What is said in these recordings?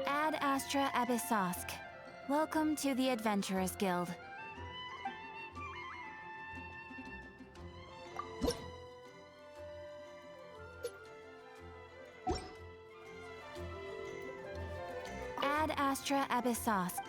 Ad Astra Abyssosk. Welcome to the Adventurers Guild. Ad Astra Abyssosk.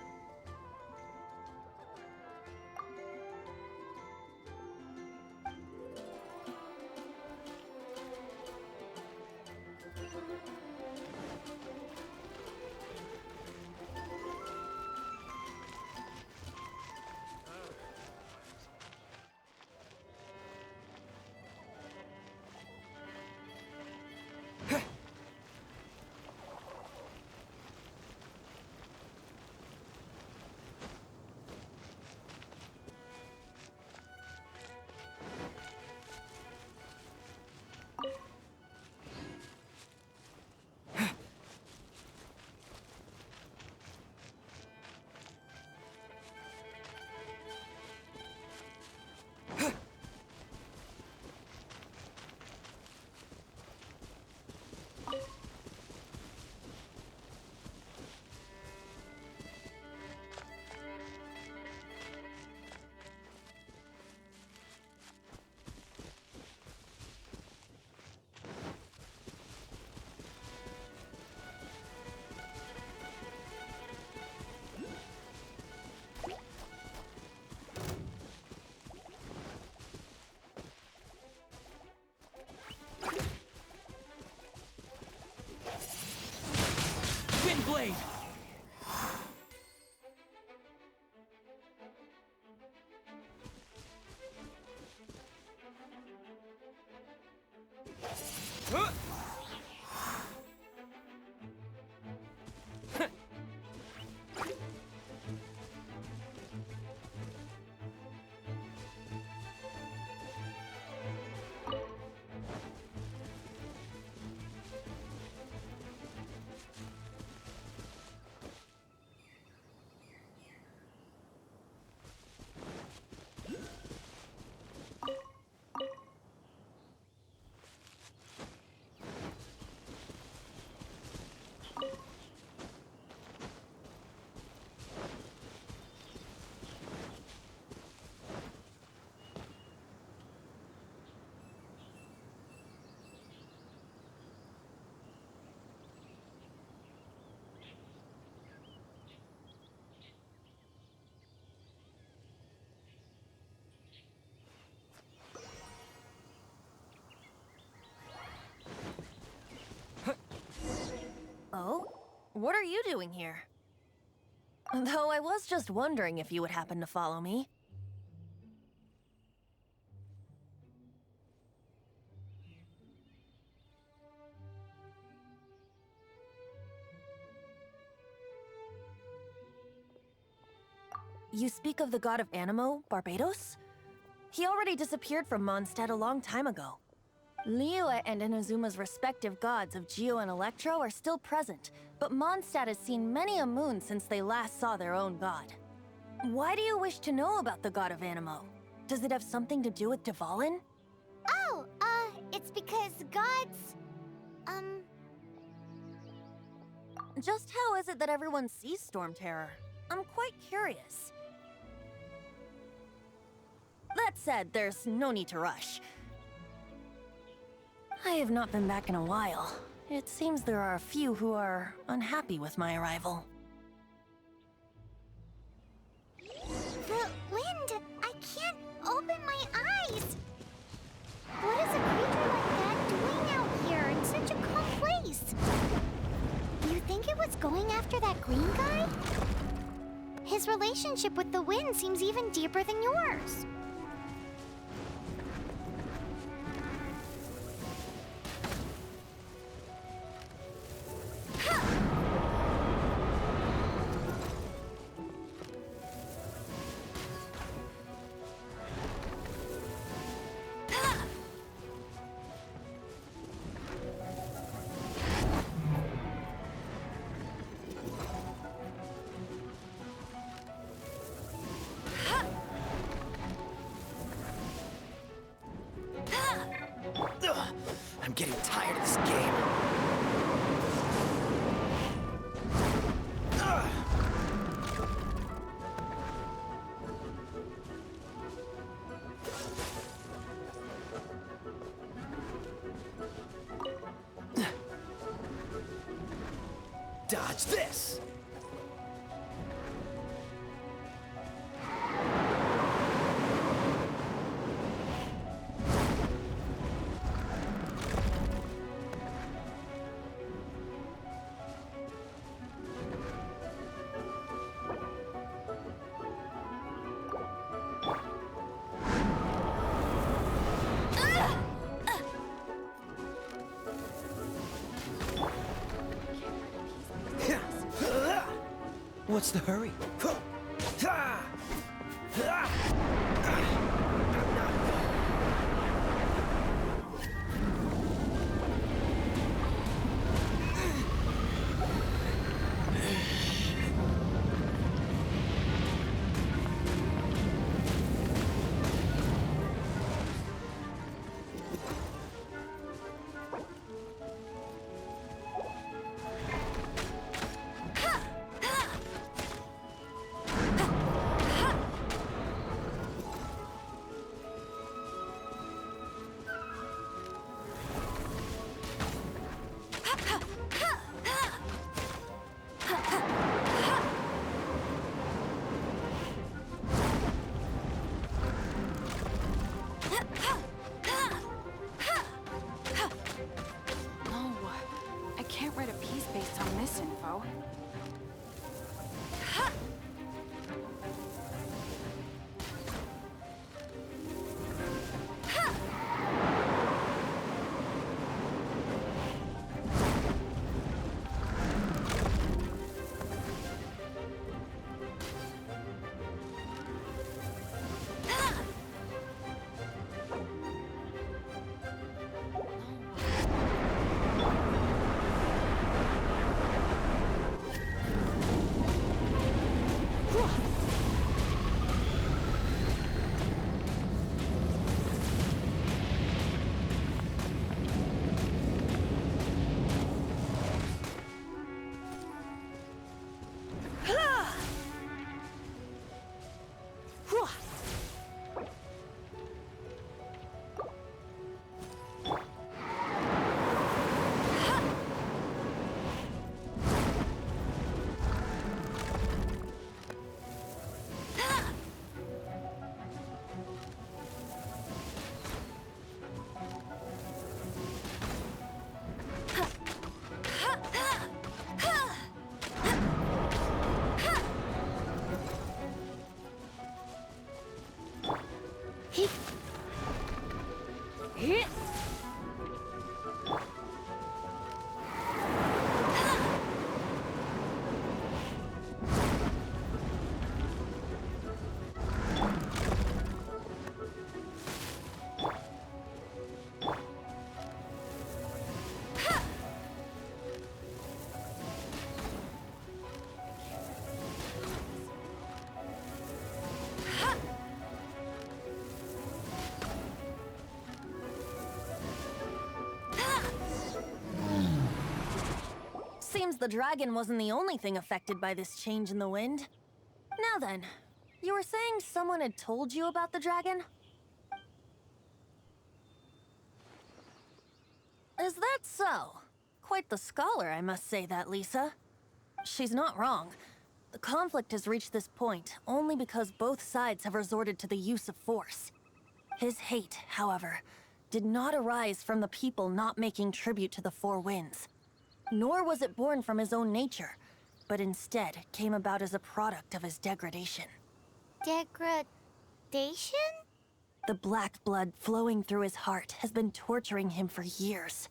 Blade! Oh? What are you doing here? Though I was just wondering if you would happen to follow me. You speak of the god of Animo, Barbados? He already disappeared from Mondstadt a long time ago. Liyue and Inazuma's respective gods of Geo and Electro are still present, but Mondstadt has seen many a moon since they last saw their own god. Why do you wish to know about the god of Animo? Does it have something to do with Dvalin? Oh, it's because gods... Just how is it that everyone sees Storm Terror? I'm quite curious. That said, there's no need to rush. I have not been back in a while. It seems there are a few who are unhappy with my arrival. The wind! I can't open my eyes! What is a creature like that doing out here in such a calm place? You think it was going after that green guy? His relationship with the wind seems even deeper than yours. I'm getting tired of this game. Dodge this! What's the hurry? No, I can't write a piece based on this info. Seems the dragon wasn't the only thing affected by this change in the wind. Now then, you were saying someone had told you about the dragon? Is that so? Quite the scholar, I must say that, Lisa. She's not wrong. The conflict has reached this point only because both sides have resorted to the use of force. His hate, however, did not arise from the people not making tribute to the Four Winds. Nor was it born from his own nature, but instead came about as a product of his degradation. Degradation? The black blood flowing through his heart has been torturing him for years.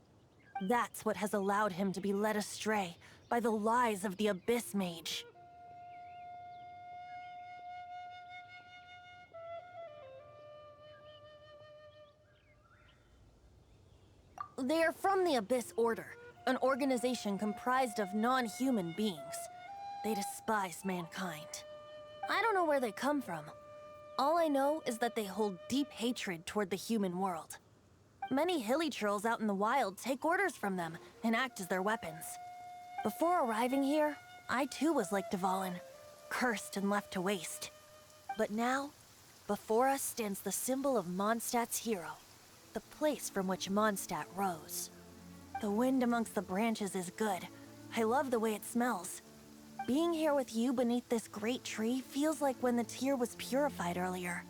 That's what has allowed him to be led astray by the lies of the Abyss Mage. They are from the Abyss Order, an organization comprised of non-human beings. They despise mankind. I don't know where they come from. All I know is that they hold deep hatred toward the human world. Many hilly trolls out in the wild take orders from them and act as their weapons. Before arriving here, I too was like Dvalin, cursed and left to waste. But now, before us stands the symbol of Mondstadt's hero, the place from which Mondstadt rose. The wind amongst the branches is good. I love the way it smells. Being here with you beneath this great tree feels like when the tear was purified earlier.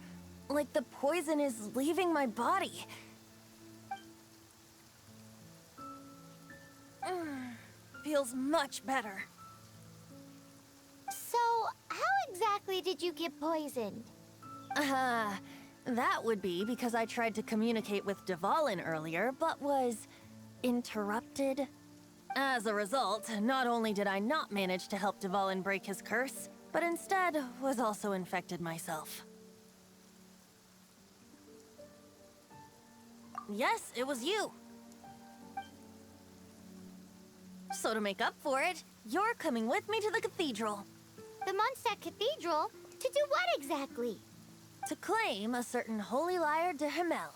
Like the poison is leaving my body. Feels much better. So, how exactly did you get poisoned? That would be because I tried to communicate with Dvalin earlier, but was interrupted. As a result, not only did I not manage to help Dvalin break his curse, but instead was also infected myself. Yes, it was you. So to make up for it, you're coming with me to the cathedral. The Mondstadt Cathedral? To do what exactly? To claim a certain holy lyre de Himmel.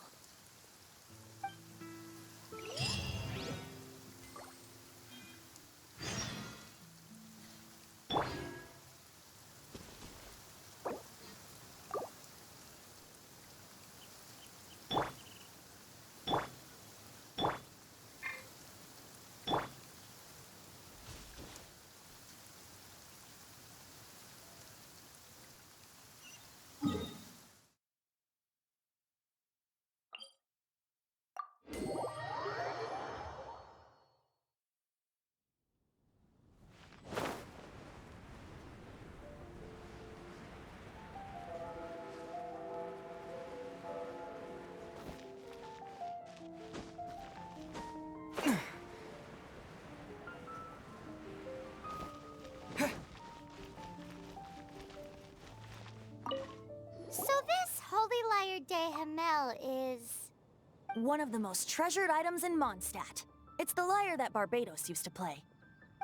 So this Holy Lyre de Himmel is... One of the most treasured items in Mondstadt. It's the lyre that Barbados used to play.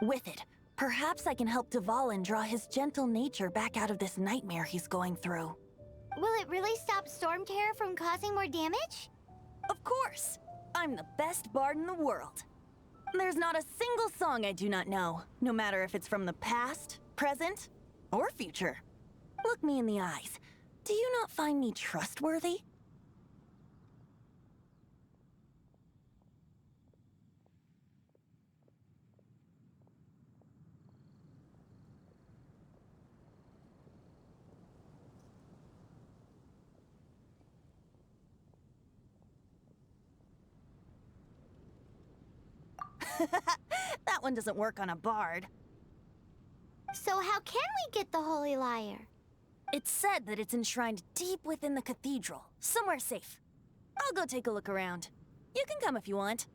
With it, perhaps I can help Dvalin draw his gentle nature back out of this nightmare he's going through. Will it really stop Storm Terror from causing more damage? Of course! I'm the best bard in the world. There's not a single song I do not know, no matter if it's from the past, present, or future. Look me in the eyes. Do you not find me trustworthy? That one doesn't work on a bard. So how can we get the Holy Lyre? It's said that it's enshrined deep within the cathedral, somewhere safe. I'll go take a look around. You can come if you want.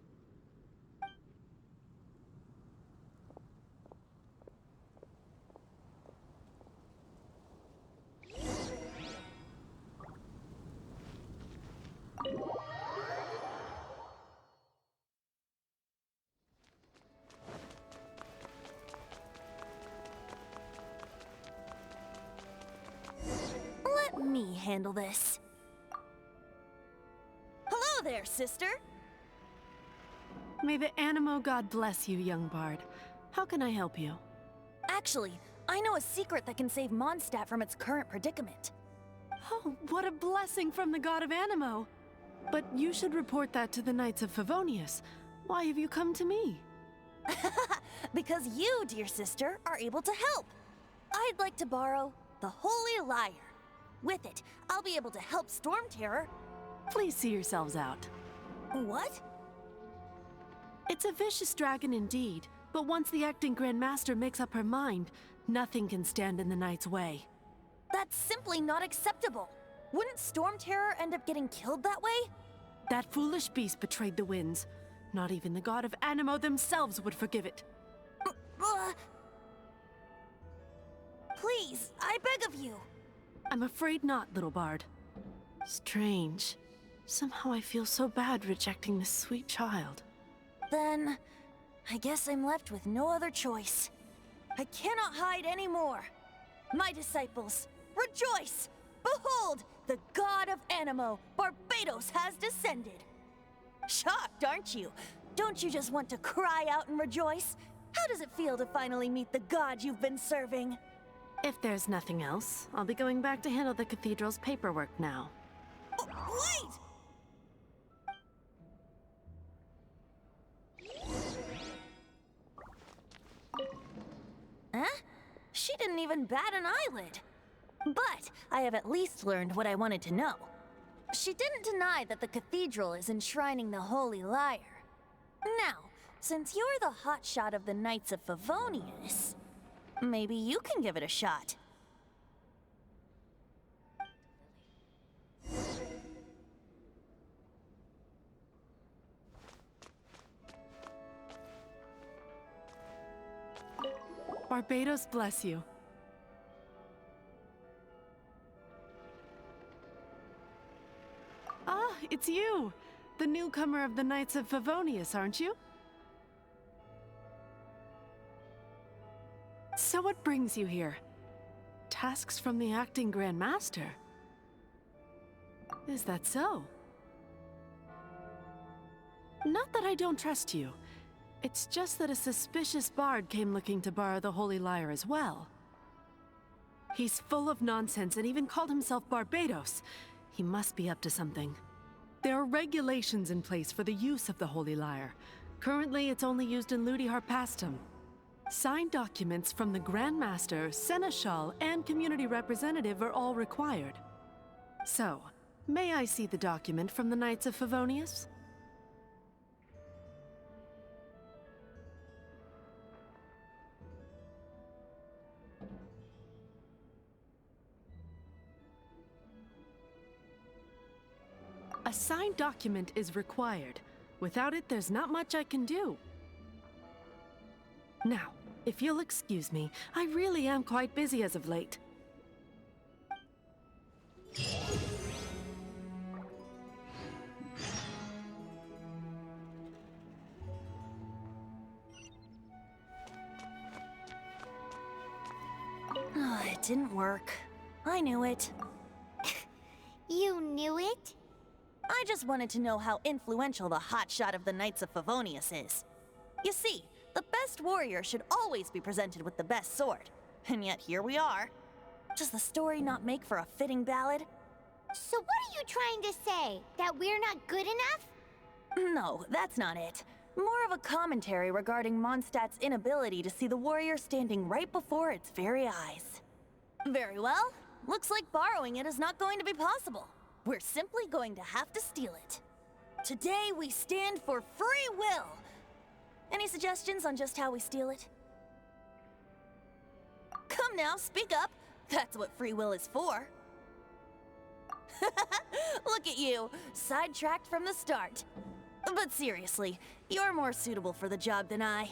Let me handle this. Hello there, sister. May the Animo God bless you, young bard. How can I help you? Actually, I know a secret that can save Mondstadt from its current predicament. Oh, what a blessing from the God of Animo! But you should report that to the Knights of Favonius. Why have you come to me? Because you, dear sister, are able to help. I'd like to borrow the Holy Lyre. With it, I'll be able to help Storm Terror. Please see yourselves out. What? It's a vicious dragon indeed, but once the acting Grand Master makes up her mind, nothing can stand in the Knight's way. That's simply not acceptable. Wouldn't Storm Terror end up getting killed that way? That foolish beast betrayed the winds. Not even the God of Animo themselves would forgive it. Please, I beg of you. I'm afraid not, little bard. Strange. Somehow I feel so bad rejecting this sweet child. Then, I guess I'm left with no other choice. I cannot hide anymore. My disciples, rejoice! Behold, the God of Animo, Barbados, has descended. Shocked, aren't you? Don't you just want to cry out and rejoice? How does it feel to finally meet the God you've been serving? If there's nothing else, I'll be going back to handle the cathedral's paperwork now. Oh, wait! didn't even bat an eyelid. But I have at least learned what I wanted to know. She didn't deny that the cathedral is enshrining the Holy Lyre. Now, since you're the hotshot of the Knights of Favonius, maybe you can give it a shot. Barbados bless you. Ah, it's you! The newcomer of the Knights of Favonius, aren't you? So what brings you here? Tasks from the acting Grand Master? Is that so? Not that I don't trust you. It's just that a suspicious bard came looking to borrow the Holy Lyre as well. He's full of nonsense and even called himself Barbados. He must be up to something. There are regulations in place for the use of the Holy Lyre. Currently, it's only used in Ludi Harpastum. Signed documents from the Grand Master, Seneschal, and Community Representative are all required. So, may I see the document from the Knights of Favonius? A signed document is required. Without it, there's not much I can do. Now, if you'll excuse me, I really am quite busy as of late. It didn't work. I knew it. You knew it? I just wanted to know how influential the hotshot of the Knights of Favonius is. You see, the best warrior should always be presented with the best sword. And yet here we are. Does the story not make for a fitting ballad? So what are you trying to say? That we're not good enough? No, that's not it. More of a commentary regarding Mondstadt's inability to see the warrior standing right before its very eyes. Very well. Looks like borrowing it is not going to be possible. We're simply going to have to steal it. Today we stand for free will. Any suggestions on just how we steal it? Come now, speak up. That's what free will is for. Look at you, sidetracked from the start. But seriously, you're more suitable for the job than I.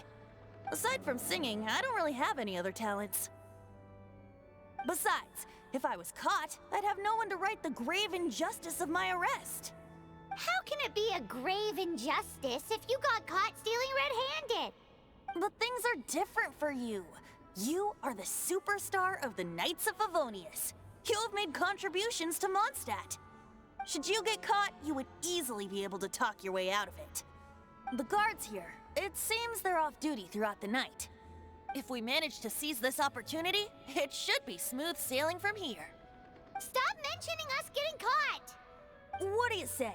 Aside from singing, I don't really have any other talents. Besides, if I was caught, I'd have no one to right the grave injustice of my arrest. How can it be a grave injustice if you got caught stealing red-handed? But things are different for you. You are the superstar of the Knights of Favonius. You have made contributions to Mondstadt. Should you get caught, you would easily be able to talk your way out of it. The guards here, it seems they're off duty throughout the night. If we manage to seize this opportunity, it should be smooth sailing from here. Stop mentioning us getting caught! What do you say?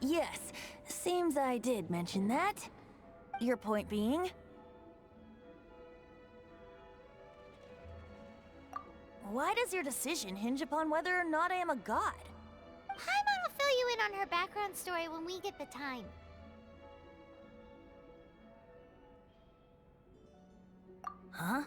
Yes. Seems I did mention that. Your point being? Why does your decision hinge upon whether or not I am a god? Paimon will fill you in on her background story when we get the time. Huh?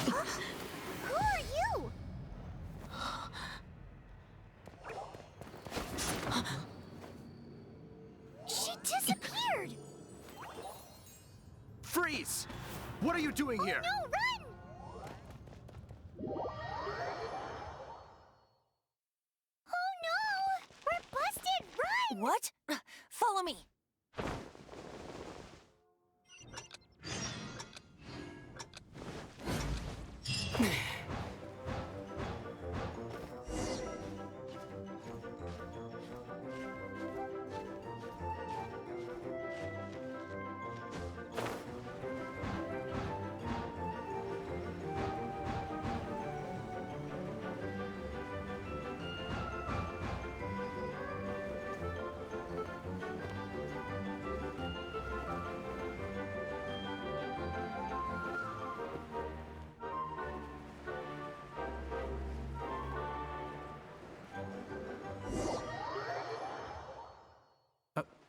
Who are you? She disappeared! Freeze! What are you doing here? No, run! Oh no! We're busted! Run! What? Follow me.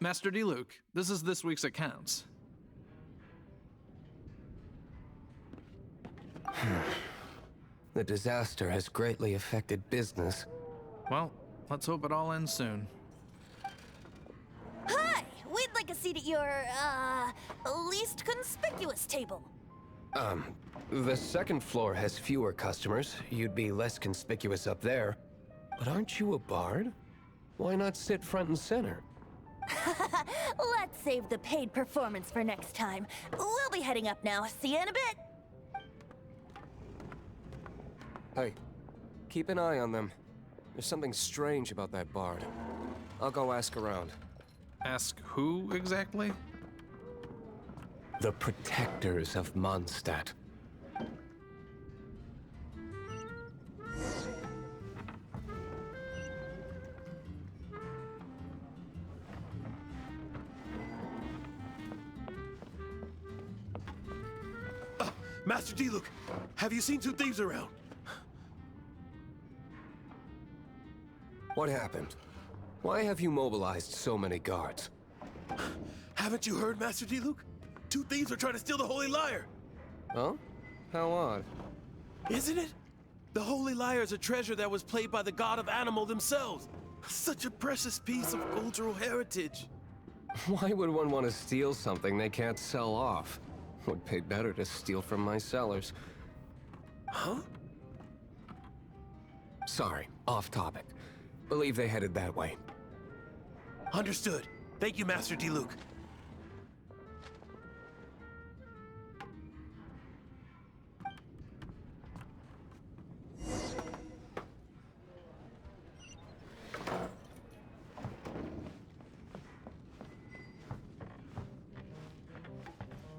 Master D. Luke, this is this week's accounts. The disaster has greatly affected business. Well, let's hope it all ends soon. Hi! We'd like a seat at your, least conspicuous table. The second floor has fewer customers. You'd be less conspicuous up there. But aren't you a bard? Why not sit front and center? Let's save the paid performance for next time. We'll be heading up now. See you in a bit. Hey, keep an eye on them. There's something strange about that bard. I'll go ask around. Ask who exactly? The protectors of Mondstadt. Master Diluc, have you seen two thieves around? What happened? Why have you mobilized so many guards? Haven't you heard, Master Diluc? Two thieves are trying to steal the Holy Lyre. Huh? How odd. Isn't it? The Holy Lyre is a treasure that was played by the god of animal themselves. Such a precious piece of cultural heritage. Why would one want to steal something they can't sell off? Would pay better to steal from my sellers. Huh? Sorry, off topic. Believe they headed that way. Understood. Thank you, Master Diluc.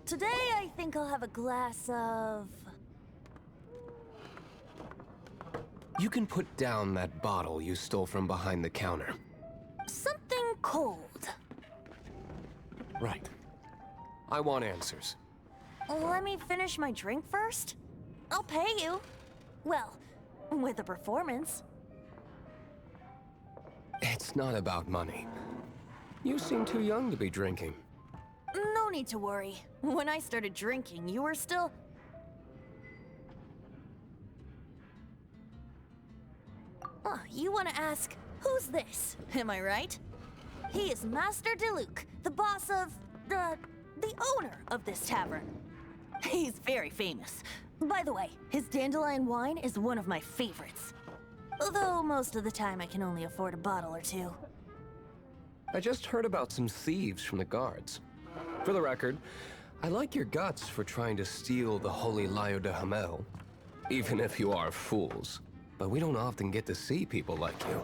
Today, I think I'll have a glass of... You can put down that bottle you stole from behind the counter. something cold. Right. I want answers. Let me finish my drink first. I'll pay you. Well, with a performance. It's not about money. You seem too young to be drinking. No need to worry. When I started drinking, you were still... Oh, you want to ask, who's this? Am I right? He is Master Diluc, the boss of... the owner of this tavern. He's very famous. By the way, his dandelion wine is one of my favorites. Although most of the time I can only afford a bottle or two. I just heard about some thieves from the guards. For the record, I like your guts for trying to steal the Holy Lyre de Hamel. Even if you are fools. But we don't often get to see people like you.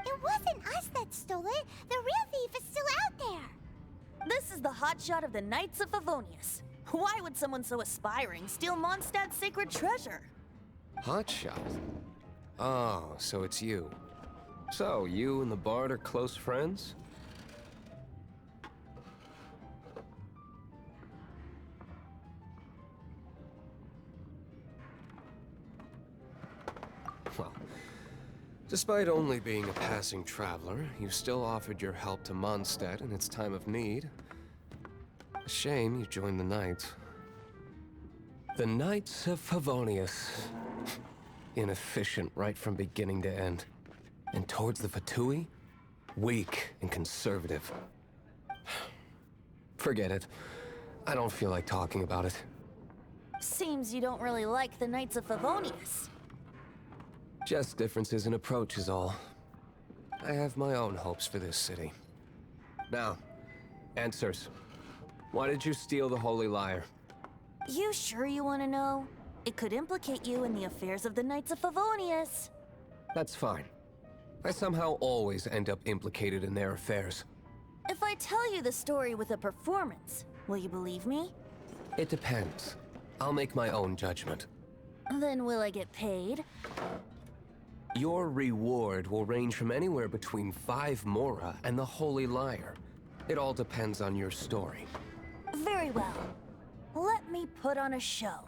It wasn't us that stole it. The real thief is still out there. This is the hotshot of the Knights of Favonius. Why would someone so aspiring steal Mondstadt's sacred treasure? Hotshot? Oh, so it's you. So, you and the Bard are close friends? Well, despite only being a passing traveler, you still offered your help to Mondstadt in its time of need. A shame you joined the Knights. The Knights of Favonius. Inefficient right from beginning to end. And towards the Fatui, weak and conservative. Forget it. I don't feel like talking about it. Seems you don't really like the Knights of Favonius. Just differences in approach is all. I have my own hopes for this city. Now, answers. Why did you steal the Holy Lyre? You sure you want to know? It could implicate you in the affairs of the Knights of Favonius. That's fine. I somehow always end up implicated in their affairs. If I tell you the story with a performance, will you believe me? It depends. I'll make my own judgment. Then will I get paid? Your reward will range from anywhere between 5 Mora and the Holy Lyre. It all depends on your story. Very well. Let me put on a show.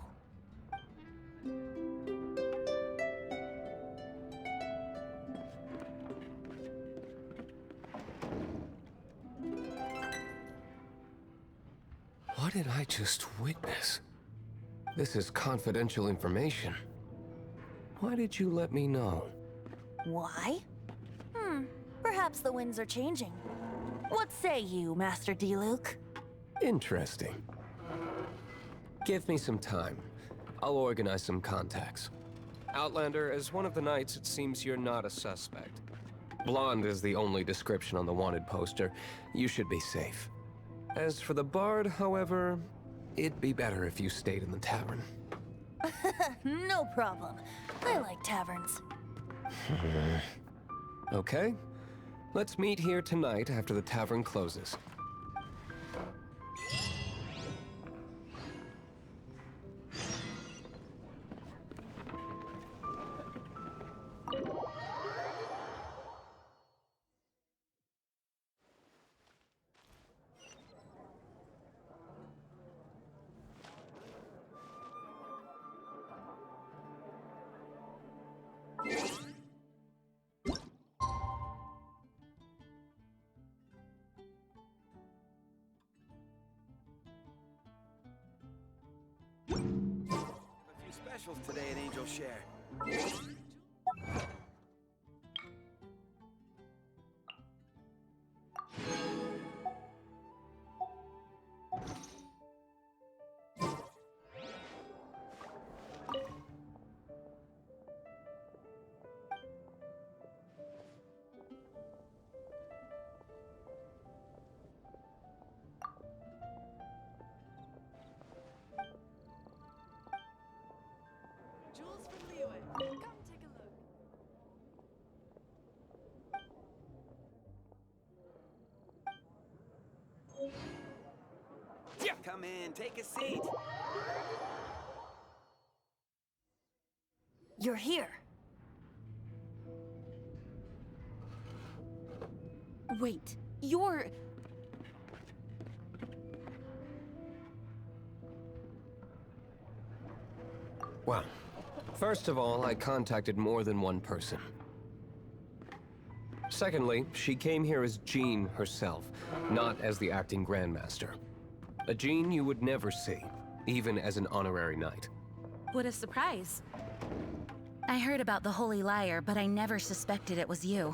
What did I just witness? This is confidential information. Why did you let me know? Why? Perhaps the winds are changing. What say you, Master Diluc? Interesting. Give me some time. I'll organize some contacts. Outlander, as one of the knights, it seems you're not a suspect. Blonde is the only description on the wanted poster. You should be safe. As for the Bard, however, it'd be better if you stayed in the tavern. No problem. I like taverns. Okay. Let's meet here tonight after the tavern closes. specials today at Angel Share. Jewels from Liyue. Come take a look. Come in, take a seat. You're here. Wait, you're... Well, first of all, I contacted more than one person. Secondly, she came here as Jean herself, not as the acting Grandmaster. A Jean you would never see, even as an honorary knight. What a surprise. I heard about the Holy Lyre, but I never suspected it was you.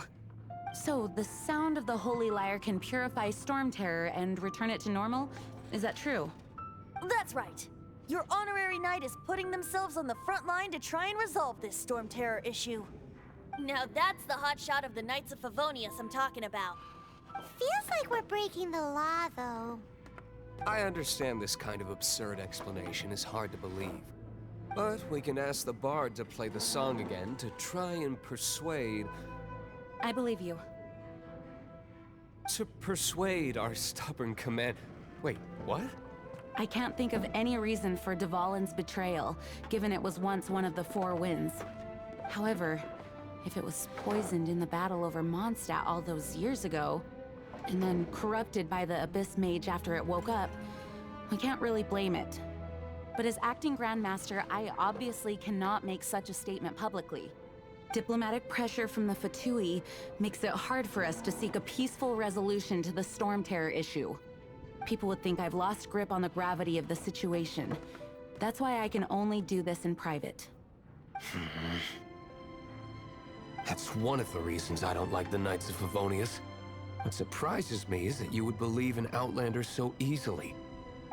So, the sound of the Holy Lyre can purify Storm Terror and return it to normal? Is that true? That's right. Your honorary knight is putting themselves on the front line to try and resolve this Storm Terror issue. Now that's the hotshot of the Knights of Favonius I'm talking about. Feels like we're breaking the law, though. I understand this kind of absurd explanation is hard to believe. But we can ask the bard to play the song again to try and persuade... I believe you. To persuade our stubborn command... Wait, what? I can't think of any reason for Dvalin's betrayal, given it was once one of the Four Winds. However, if it was poisoned in the battle over Mondstadt all those years ago, and then corrupted by the Abyss Mage after it woke up, we can't really blame it. But as acting Grandmaster, I obviously cannot make such a statement publicly. Diplomatic pressure from the Fatui makes it hard for us to seek a peaceful resolution to the Storm Terror issue. People would think I've lost grip on the gravity of the situation. That's why I can only do this in private. That's one of the reasons I don't like the Knights of Favonius. What surprises me is that you would believe in Outlander so easily.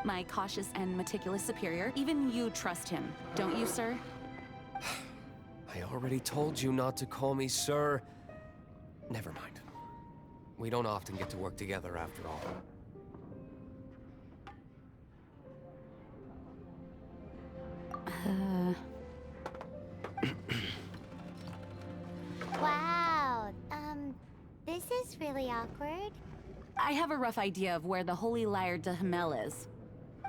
My cautious and meticulous superior, even you trust him, don't you, sir? I already told you not to call me sir. Never mind. We don't often get to work together after all. Wow, this is really awkward. I have a rough idea of where the Holy Lyre de Himmel is.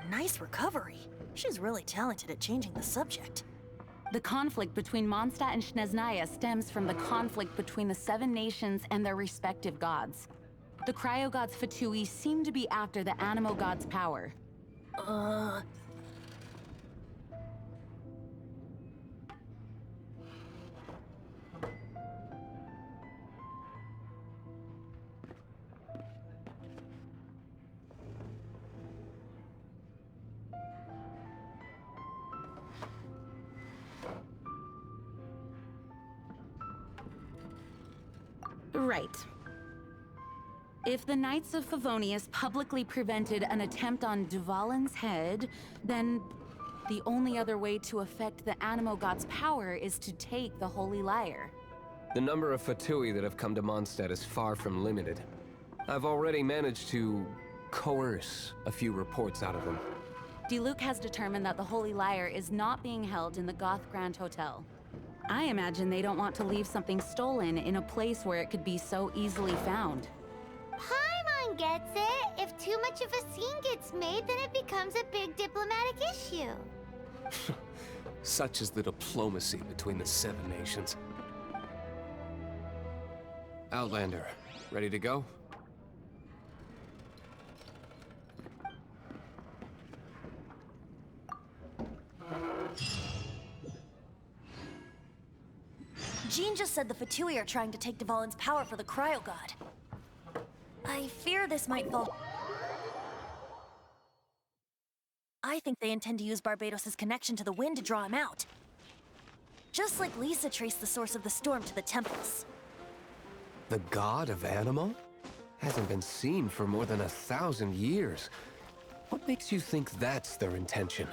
Nice recovery. She's really talented at changing the subject. The conflict between Mondstadt and Snezhnaya stems from the conflict between the Seven Nations and their respective gods. The Cryo-gods Fatui seem to be after the Animo god's power. Right. If the Knights of Favonius publicly prevented an attempt on Dvalin's head, then the only other way to affect the Animo god's power is to take the Holy Lyre. The number of Fatui that have come to Mondstadt is far from limited. I've already managed to coerce a few reports out of them. Diluc has determined that the Holy Lyre is not being held in the Goth Grand Hotel. I imagine they don't want to leave something stolen in a place where it could be so easily found. Paimon gets it. If too much of a scene gets made, then it becomes a big diplomatic issue. Such is the diplomacy between the Seven Nations. Outlander, ready to go? Jean just said the Fatui are trying to take Dvalin's power for the Cryo God. I fear this might fall... I think they intend to use Barbados' connection to the wind to draw him out. just like Lisa traced the source of the storm to the temples. The god of Animo? Hasn't been seen for more than 1,000 years. What makes you think that's their intention?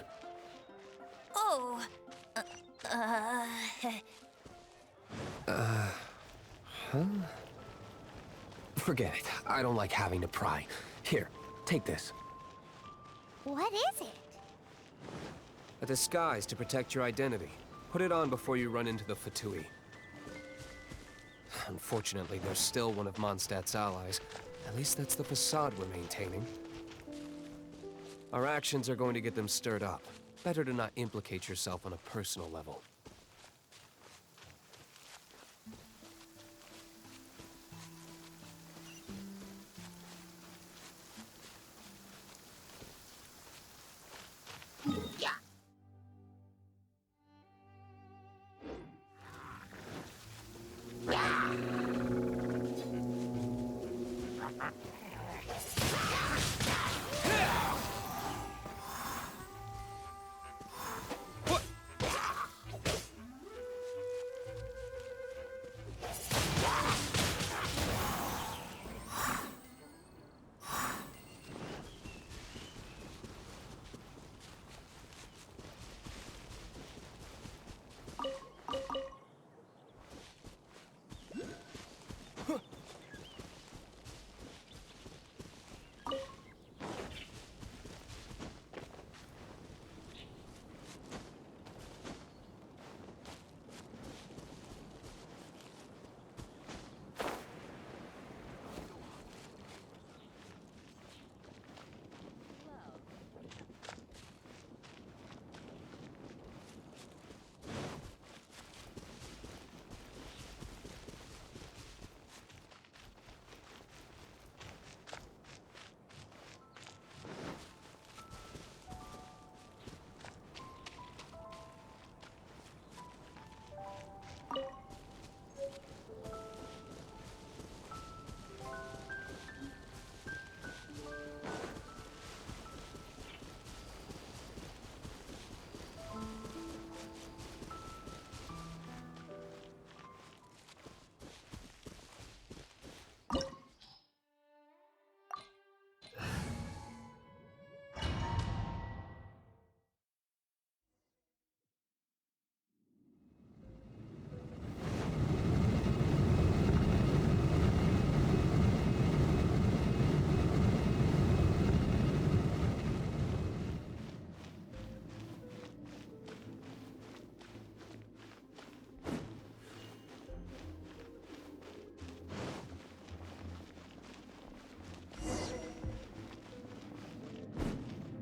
Oh, Forget it. I don't like having to pry. Here, take this. What is it? A disguise to protect your identity. Put it on before you run into the Fatui. Unfortunately, they're still one of Mondstadt's allies. At least that's the facade we're maintaining. Our actions are going to get them stirred up. Better to not implicate yourself on a personal level.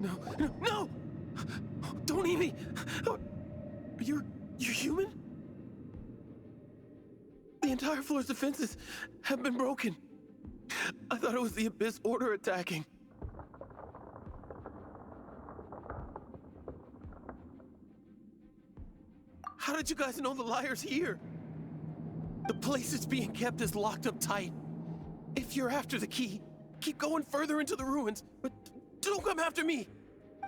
No, no, no! Don't eat me! You're human? The entire floor's defenses have been broken. I thought it was the Abyss Order attacking. How did you guys know the liar's here? The place it's being kept is locked up tight. If you're after the key, keep going further into the ruins, but don't come after me.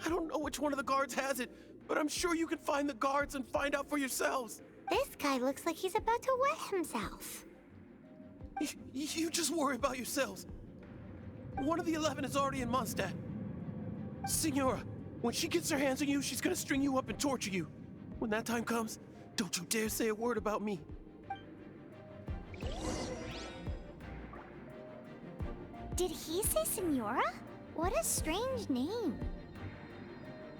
I don't know which one of the guards has it, but I'm sure you can find the guards and find out for yourselves. This guy looks like he's about to wet himself. You just worry about yourselves. One of the 11 is already in Mondstadt. Signora, when she gets her hands on you, she's gonna string you up and torture you. When that time comes, don't you dare say a word about me. Did he say Senora? What a strange name.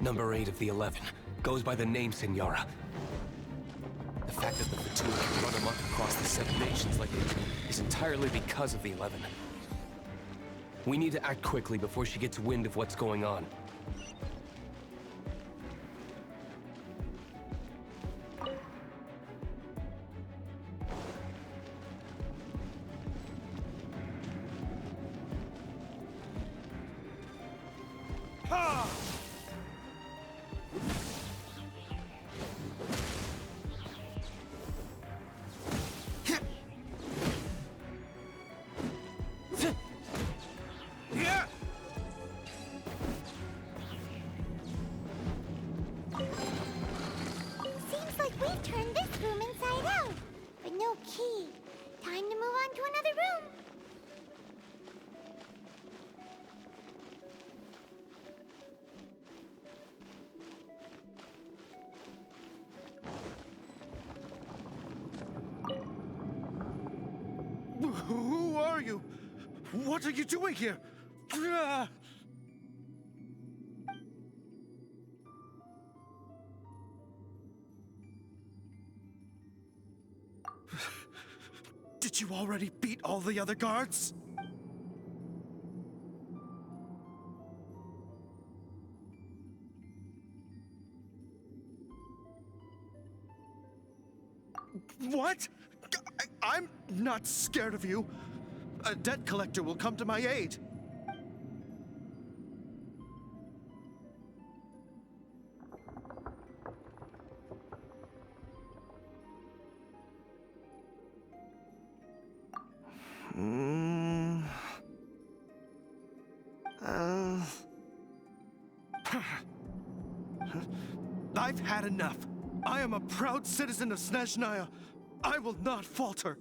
Number 8 of the 11 goes by the name Senora. The fact that the Fatui can run amok across the 7 nations like they do is entirely because of the 11. We need to act quickly before she gets wind of what's going on. Seems like we've turned this out, but no key. Time to move on to another room. Who are you? What are you doing here? Ah! Did you already beat all the other guards? What? I'm not scared of you. A debt collector will come to my aid. I've had enough. I am a proud citizen of Snezhnaya. I will not falter.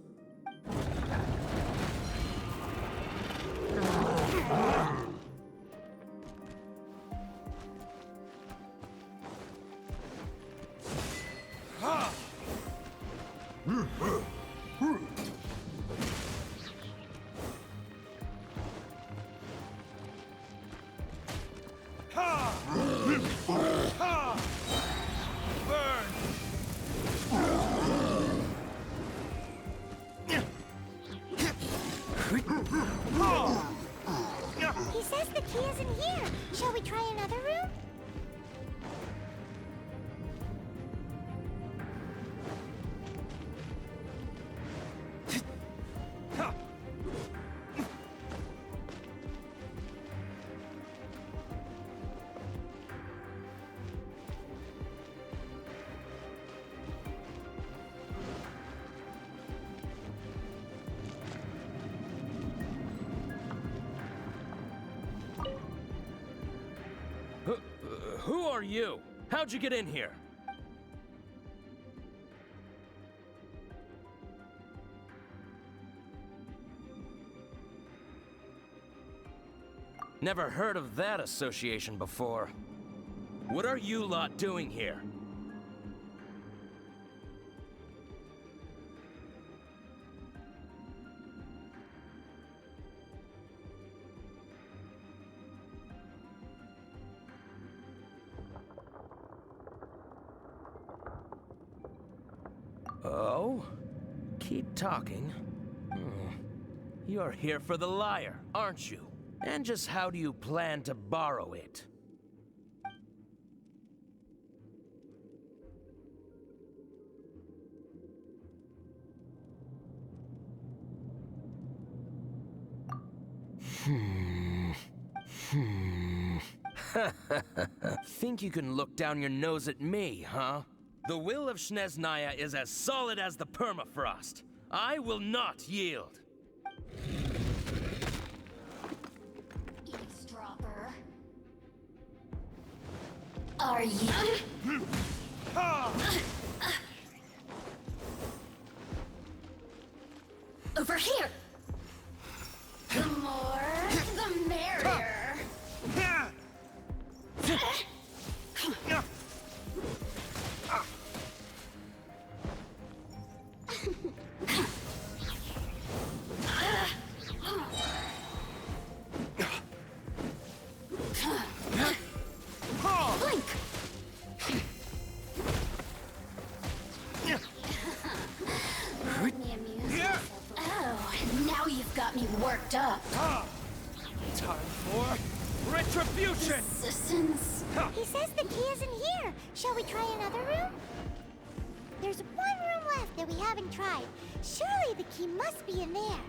He says the key isn't here. Shall we try another room? Who are you? How'd you get in here? Never heard of that association before. What are you lot doing here? Oh? Keep talking. You're here for the lyre, aren't you? And just how do you plan to borrow it? Think you can look down your nose at me, huh? The will of Snezhnaya is as solid as the permafrost. I will not yield. Eavesdropper. Are you? Over here! The more, the merrier. Blink! Let me amuse myself. Oh, now you've got me worked up. Time for retribution! Assistance. He says the key isn't here. Shall we try another room? There's one room left that we haven't tried. Surely the key must be in there.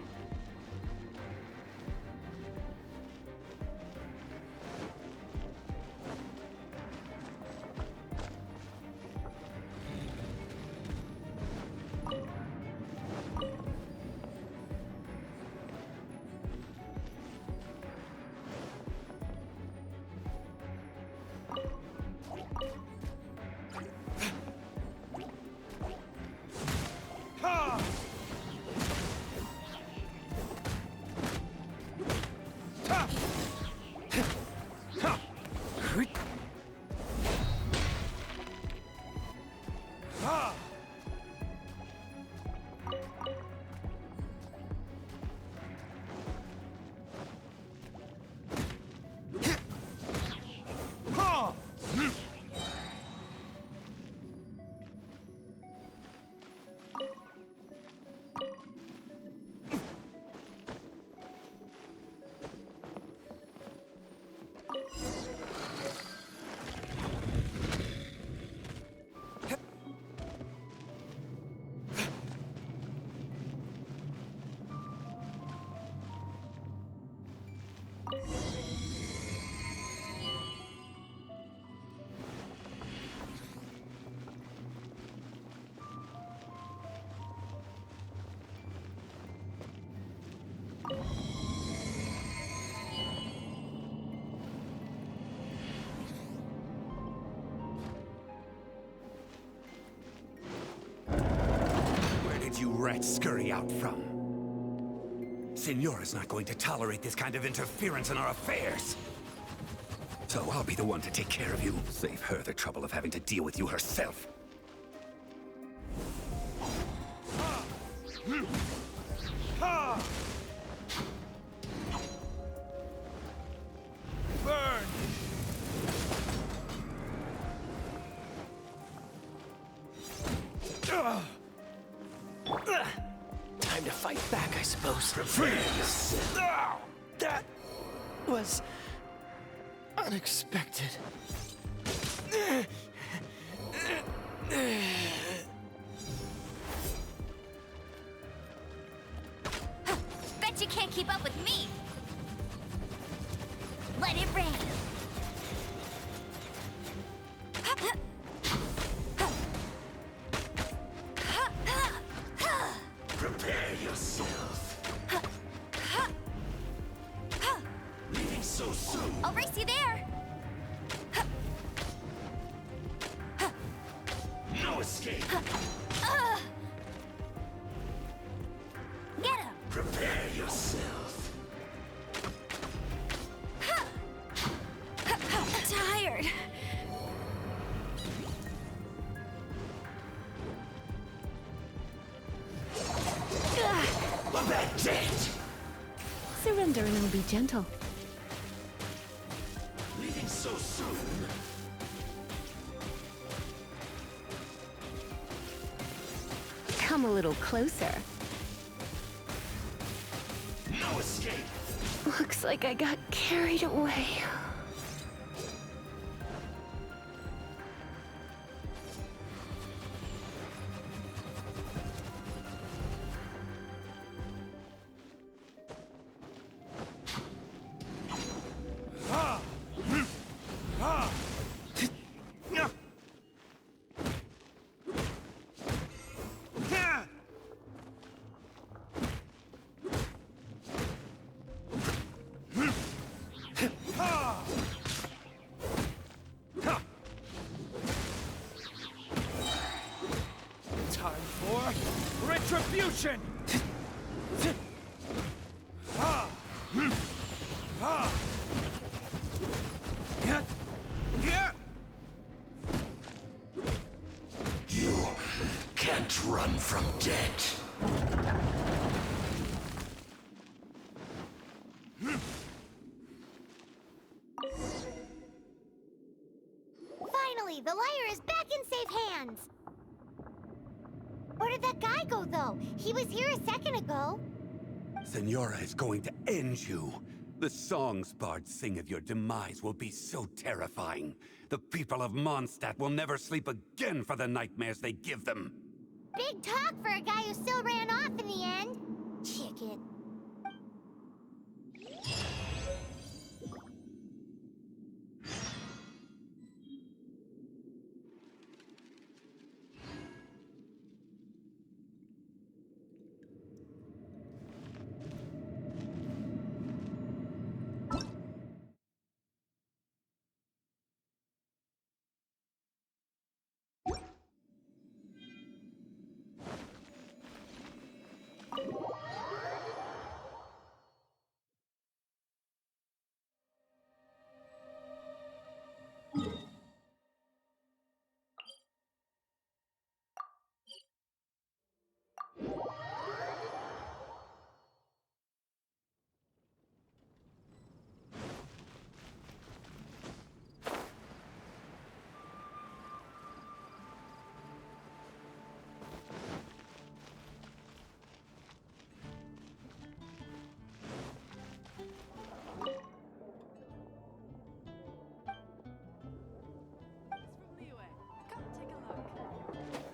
you rats scurry out from. Senora's not going to tolerate this kind of interference in our affairs. So I'll be the one to take care of you. Save her the trouble of having to deal with you herself. Burn! Time to fight back, I suppose. Freeze! That was unexpected. Bet you can't keep up with me. Let it rain. Prepare yourself. Leaving so soon. I'll race you there. No escape. Get him. Prepare yourself. Tired. That's it. Surrender and I'll be gentle. Leaving so soon. Come a little closer. No escape. Looks like I got carried away. Time for retribution! You can't run from death. Finally, the lyre is back in safe hands. Where did that guy go, though? He was here a second ago. Senora is going to end you. The songs bards sing of your demise will be so terrifying. The people of Mondstadt will never sleep again for the nightmares they give them. Big talk for a guy who still ran off in the end. Chicken.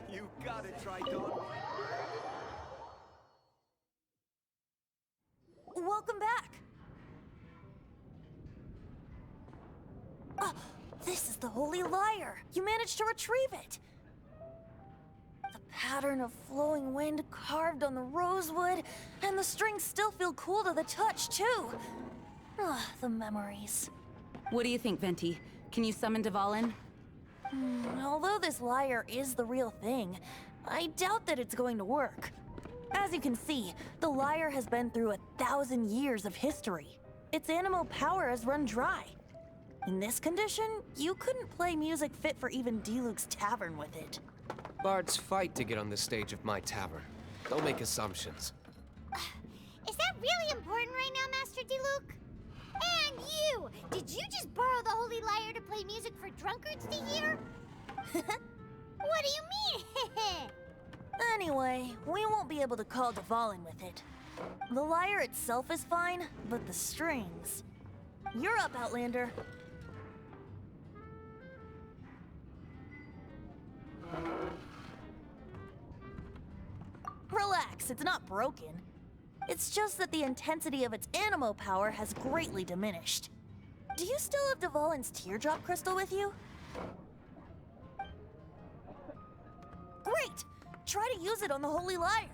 You gotta try Dawn. Welcome back. This is the Holy Lyre. You managed to retrieve it. The pattern of flowing wind carved on the rosewood, and the strings still feel cool to the touch, too. The memories. What do you think, Venti? Can you summon Dvalin? Although this lyre is the real thing, I doubt that it's going to work. As you can see, the lyre has been through 1,000 years of history. Its animo power has run dry. In this condition, you couldn't play music fit for even Diluc's tavern with it. Bards fight to get on the stage of my tavern. Don't make assumptions. Is that really important right now, Master Diluc? And you! Did you just borrow the Holy Lyre to play music for drunkards to hear? What do you mean? Anyway, we won't be able to call Dvalin with it. The lyre itself is fine, but the strings... You're up, Outlander. Relax, it's not broken. It's just that the intensity of its animo power has greatly diminished. Do you still have Dvalin's teardrop crystal with you? Great! Try to use it on the Holy Lyre.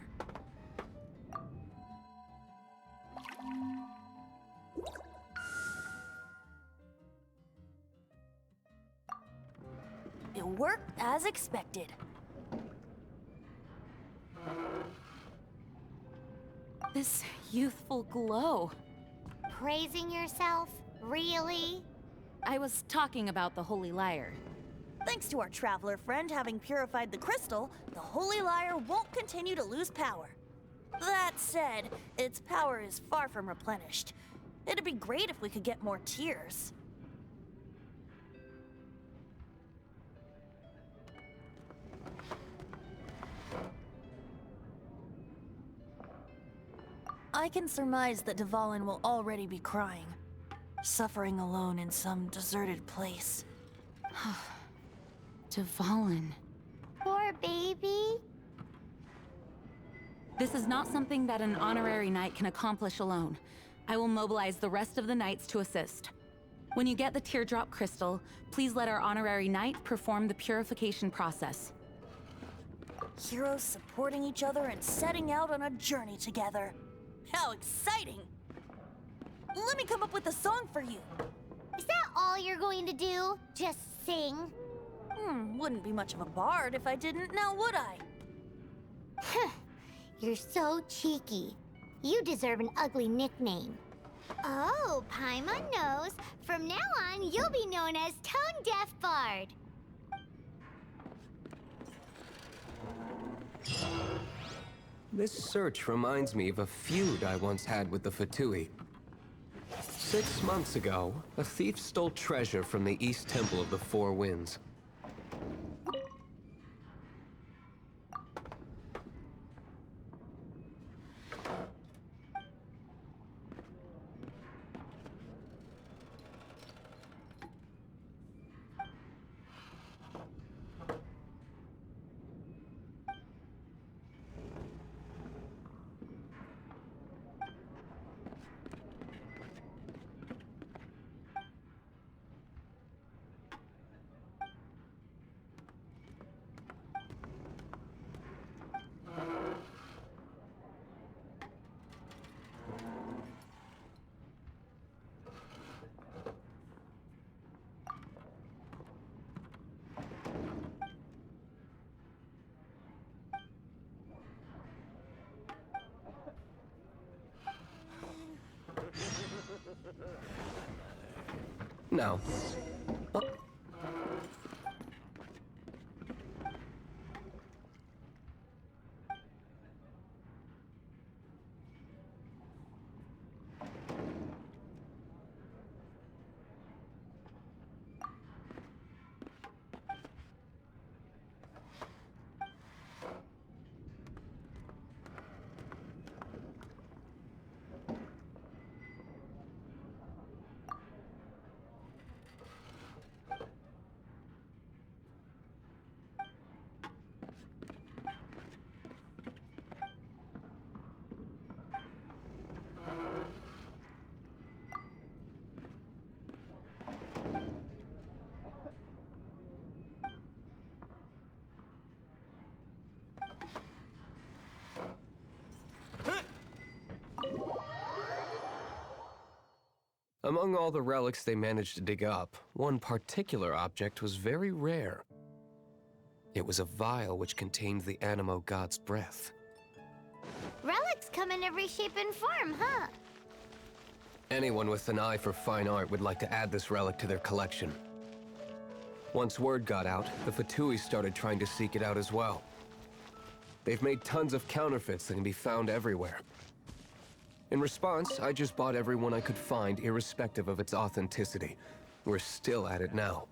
It worked as expected. This youthful glow. Praising yourself? Really? I was talking about the Holy Lyre. Thanks to our traveler friend having purified the crystal, the Holy Lyre won't continue to lose power. That said, its power is far from replenished. It'd be great if we could get more tears. I can surmise that Dvalin will already be crying, suffering alone in some deserted place. Dvalin. Poor baby. This is not something that an honorary knight can accomplish alone. I will mobilize the rest of the knights to assist. When you get the teardrop crystal, please let our honorary knight perform the purification process. Heroes supporting each other and setting out on a journey together. How exciting! Let me come up with a song for you. Is that all you're going to do? Just sing? Wouldn't be much of a bard if I didn't, now would I? You're so cheeky. You deserve an ugly nickname. Oh, Paimon knows. From now on, you'll be known as Tone Deaf Bard. This search reminds me of a feud I once had with the Fatui. 6 months ago, a thief stole treasure from the East Temple of the Four Winds. No. Among all the relics they managed to dig up, one particular object was very rare. It was a vial which contained the Animo god's breath. Relics come in every shape and form, huh? Anyone with an eye for fine art would like to add this relic to their collection. Once word got out, the Fatui started trying to seek it out as well. They've made tons of counterfeits that can be found everywhere. In response, I just bought every one I could find, irrespective of its authenticity. We're still at it now.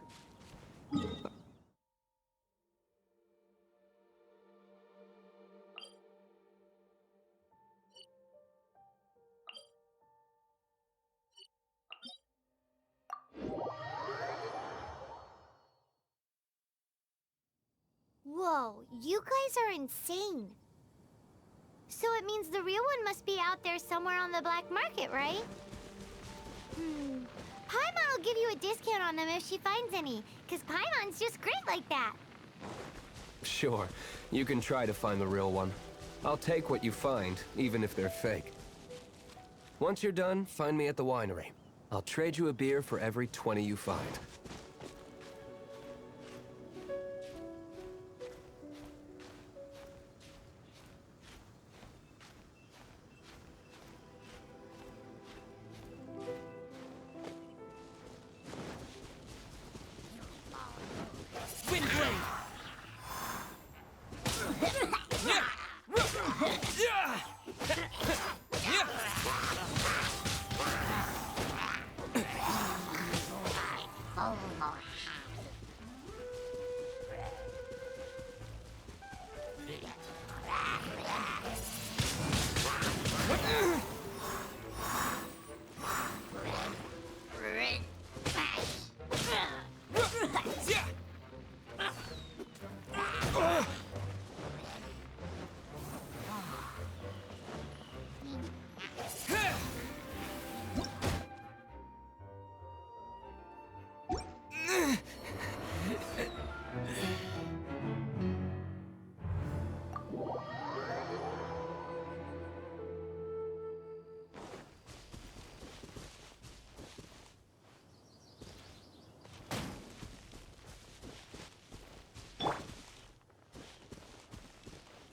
Whoa, you guys are insane. So it means the real one must be out there somewhere on the black market, right? Paimon will give you a discount on them if she finds any, because Paimon's just great like that. Sure, you can try to find the real one. I'll take what you find, even if they're fake. Once you're done, find me at the winery. I'll trade you a beer for every 20 you find.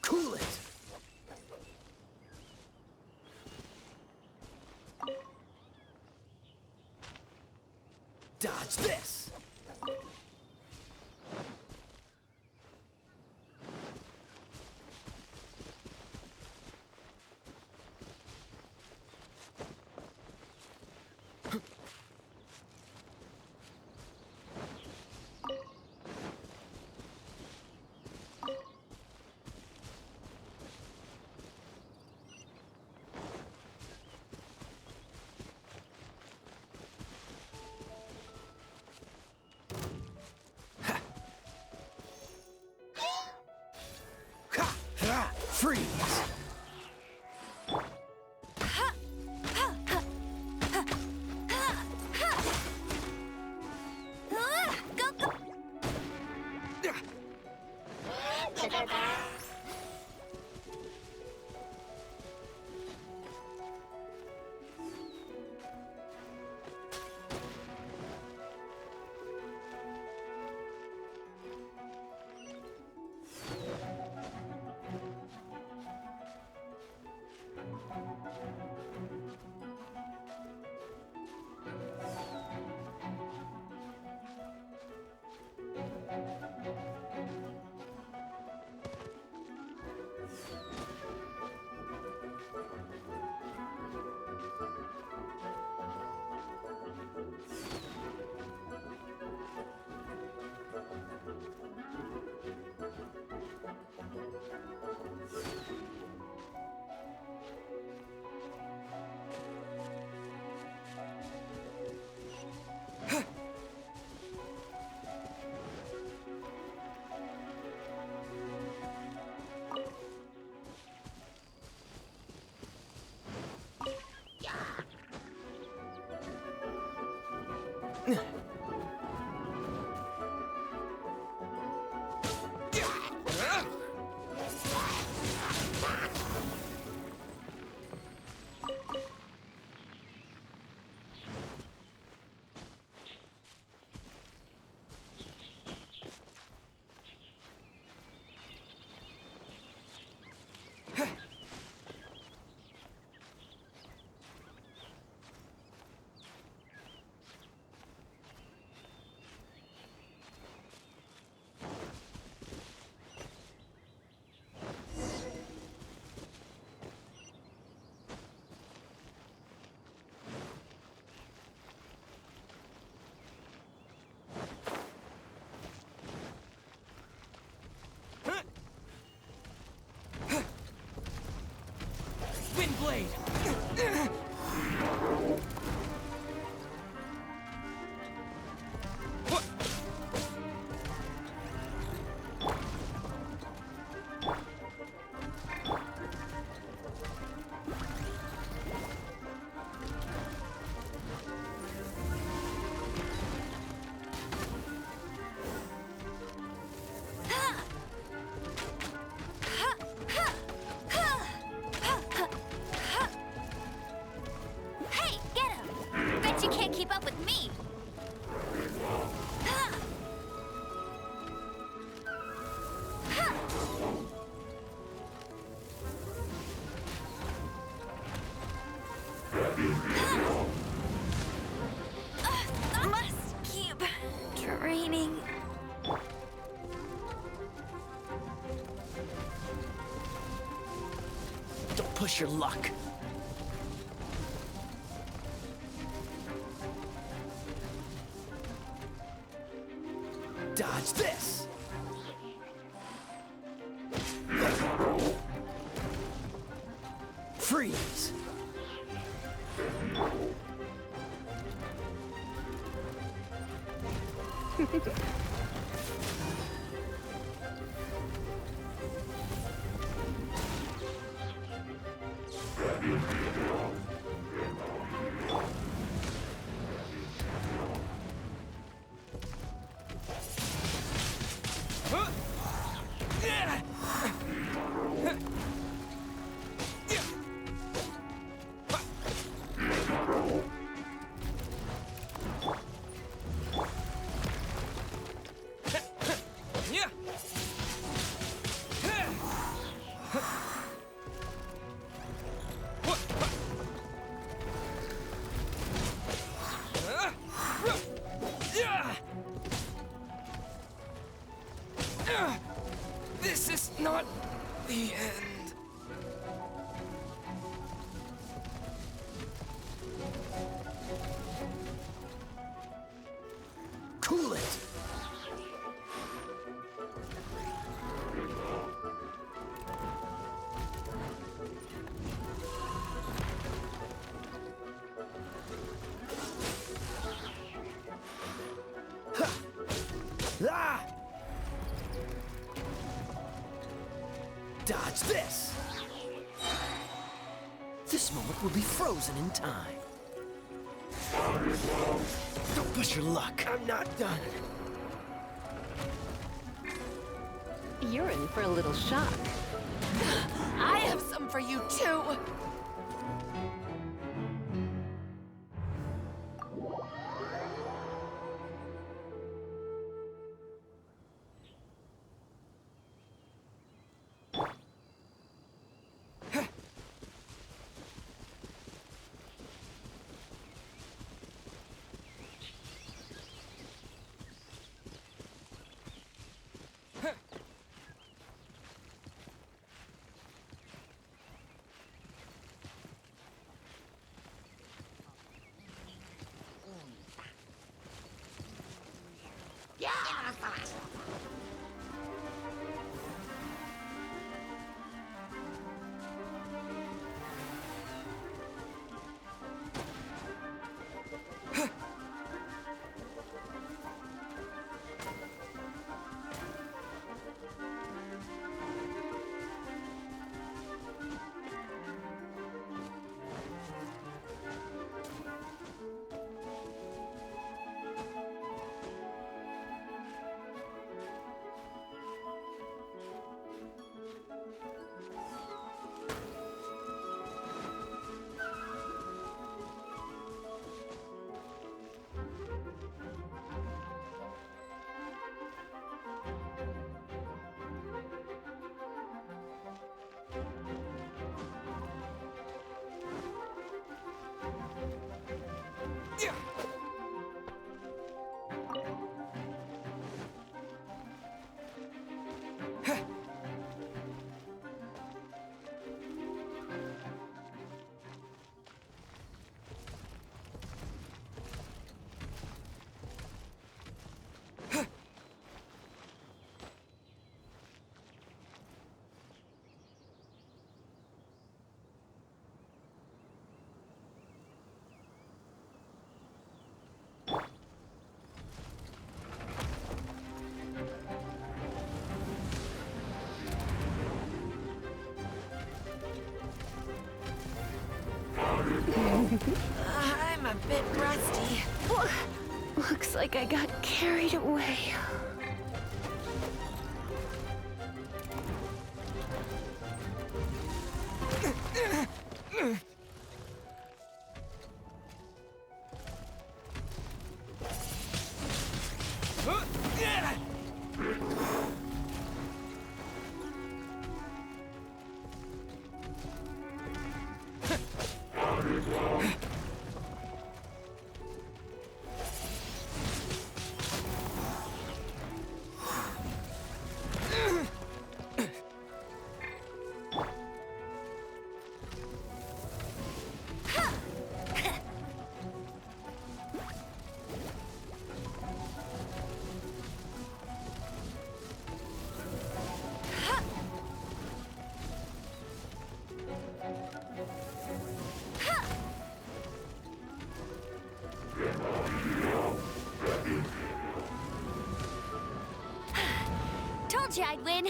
Cool it! Dodge this! Freeze! push your luck. Dodge this! Freeze! This is not the end. Cool it. Ah! Dodge this! This moment will be frozen in time. Don't push your luck. I'm not done. You're in for a little shock. I have some for you too! I'm a bit rusty. Looks like I got carried away. you I'd win.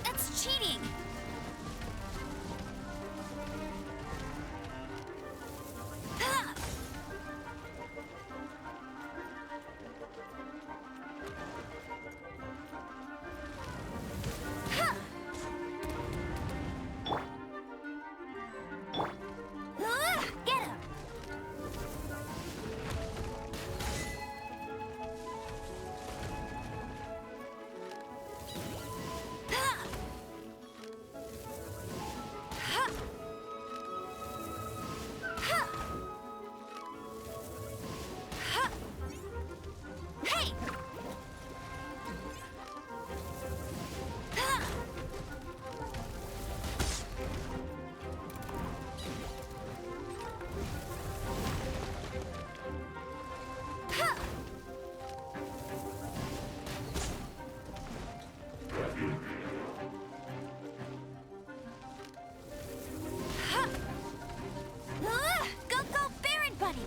That's cheating. Get him! Hey! Go, go, Baron Buddy!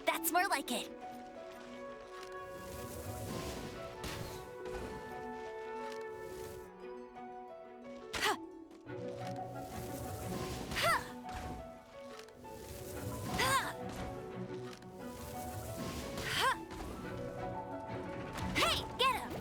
That's more like it. Hey, get him!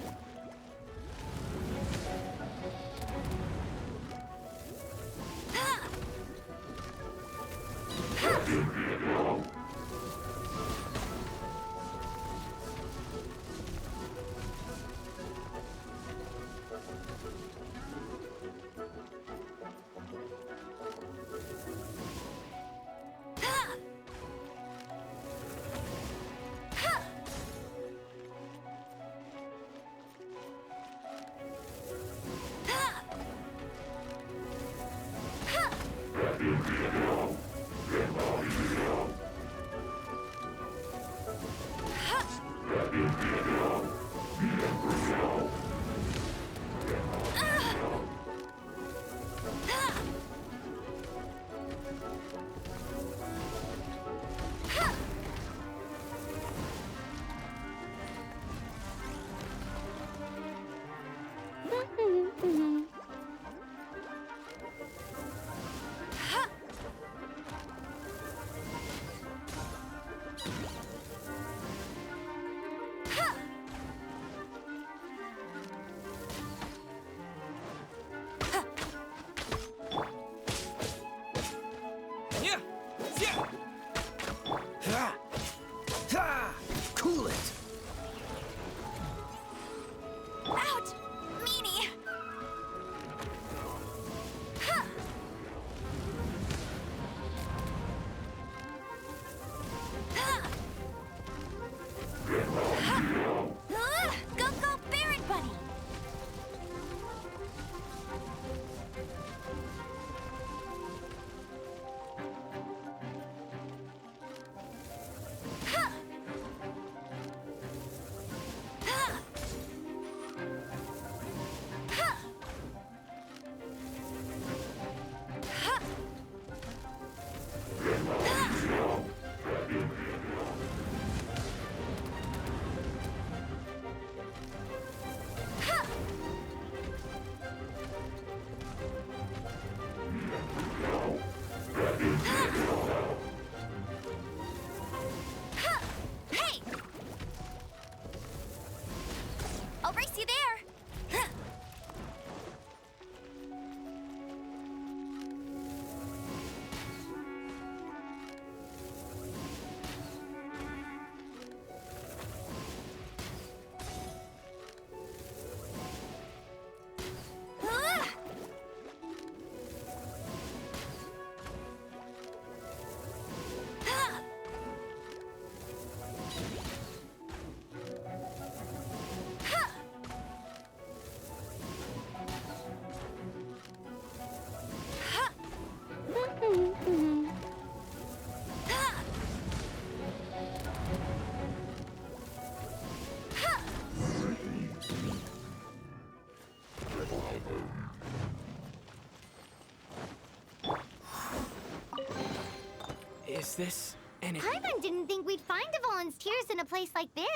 this any... Paimon didn't think we'd find the volunteers in a place like this.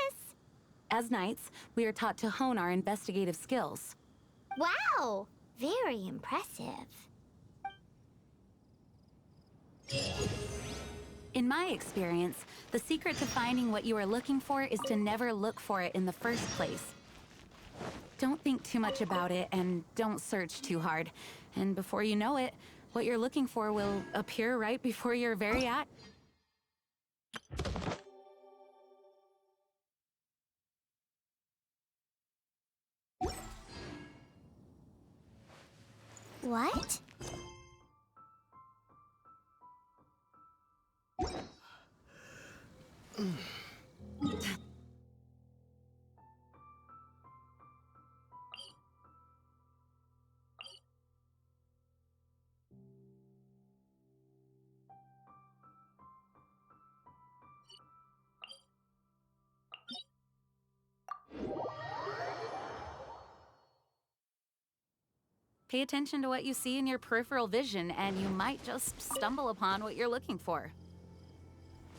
As knights, we are taught to hone our investigative skills. Wow! Very impressive. In my experience, the secret to finding what you are looking for is to never look for it in the first place. Don't think too much about it and don't search too hard. And before you know it, what you're looking for will appear right before your very eyes. What? Pay attention to what you see in your peripheral vision, and you might just stumble upon what you're looking for.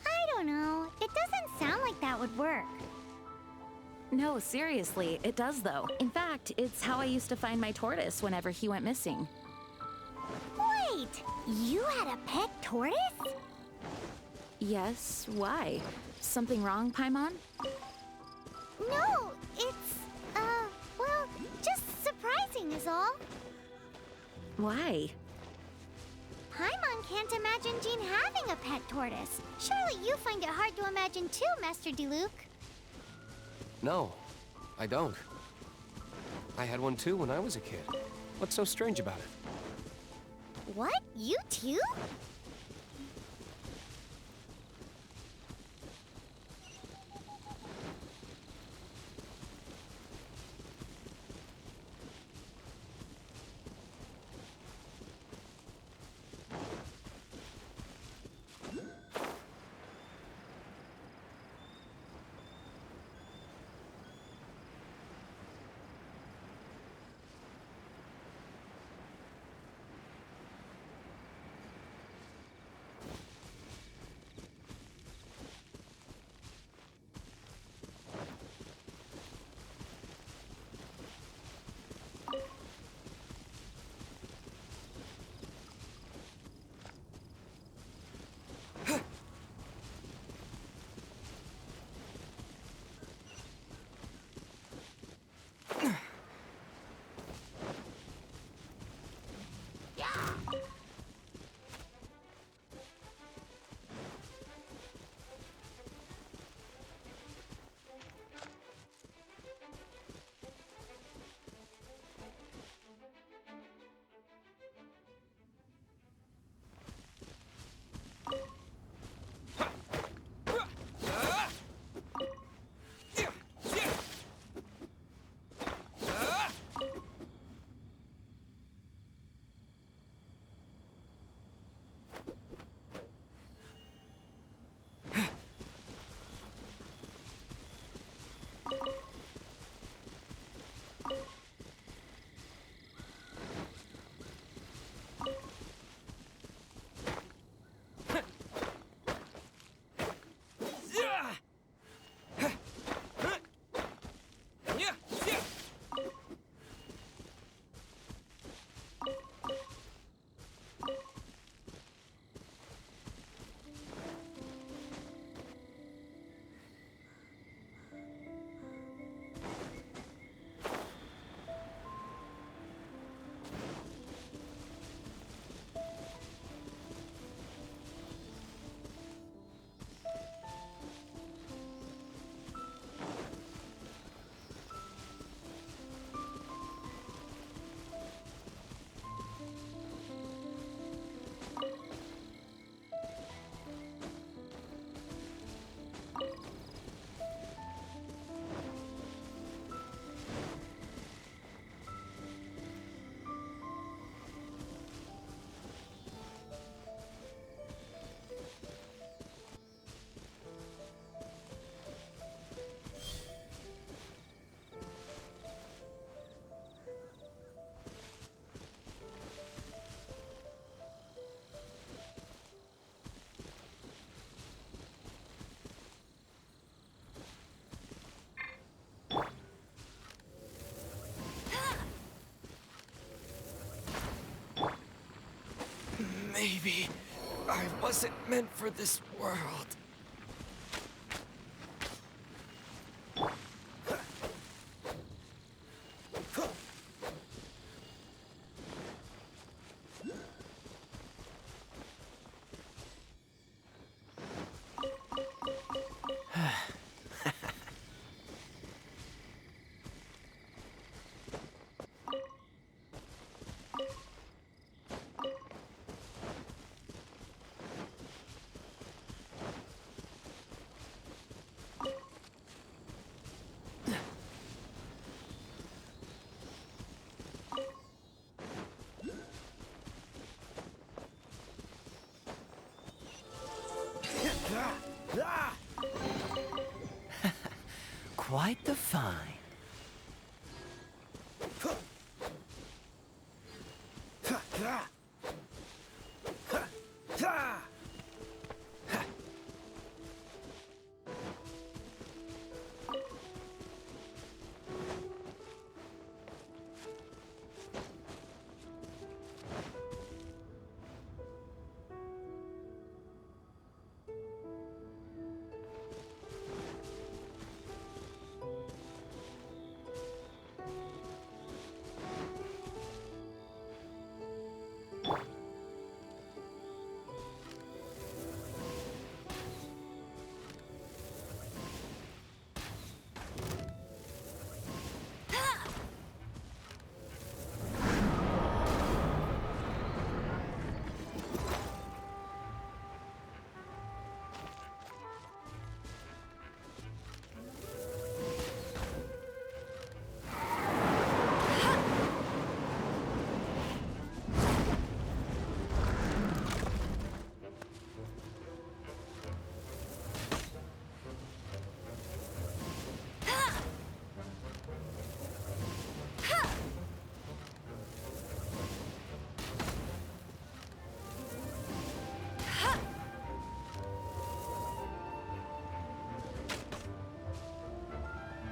I don't know. It doesn't sound like that would work. No, seriously, it does though. In fact, it's how I used to find my tortoise whenever he went missing. Wait! You had a pet tortoise? Yes, why? Something wrong, Paimon? No, it's, well, just surprising is all. Why? Paimon can't imagine Jean having a pet tortoise. Surely you find it hard to imagine too, Master Diluc. No, I don't. I had one too when I was a kid. What's so strange about it? What? You too? Maybe I wasn't meant for this world. Quite the find.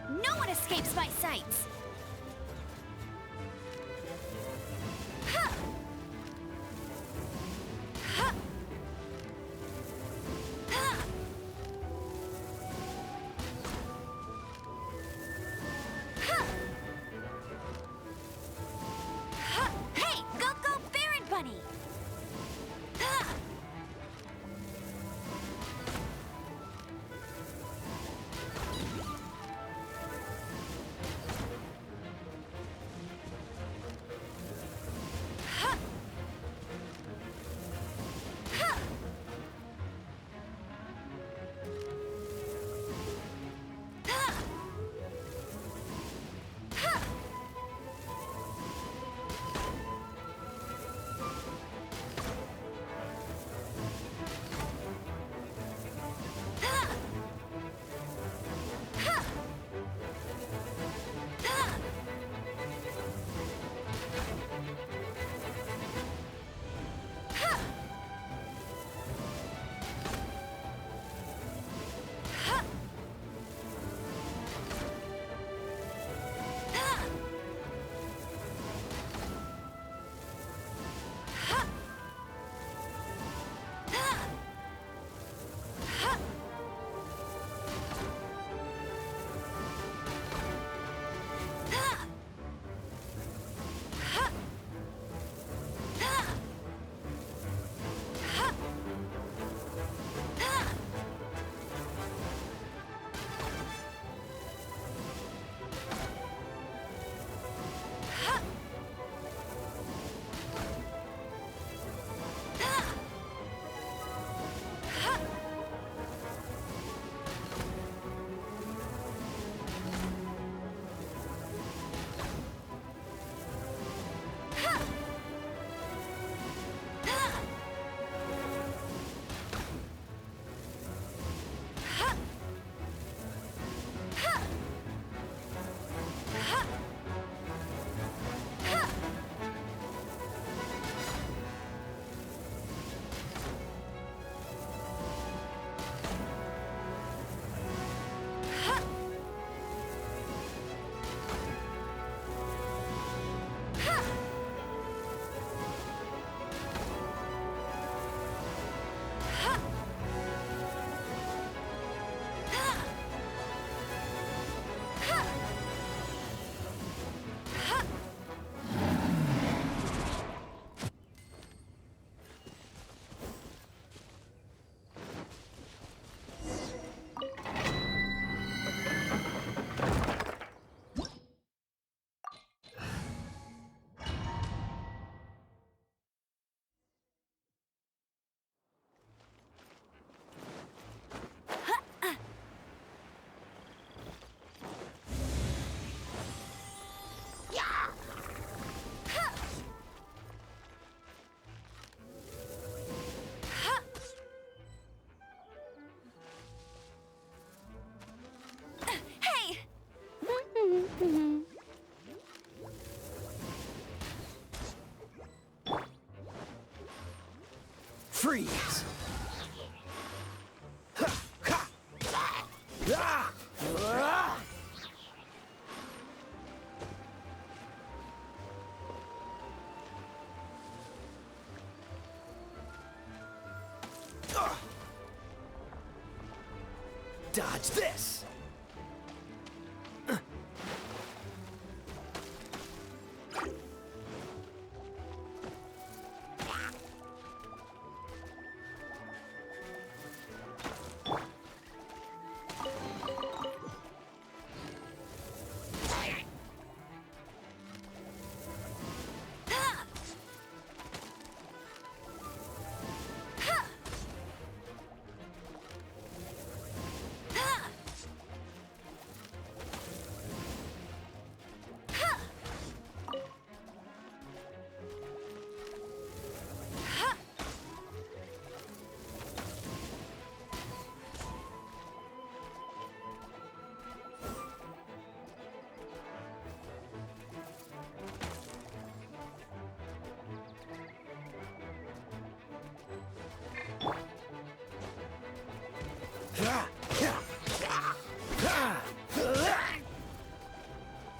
No one escapes my sights! Hey, go Baron Bunny! Freeze! Dodge this!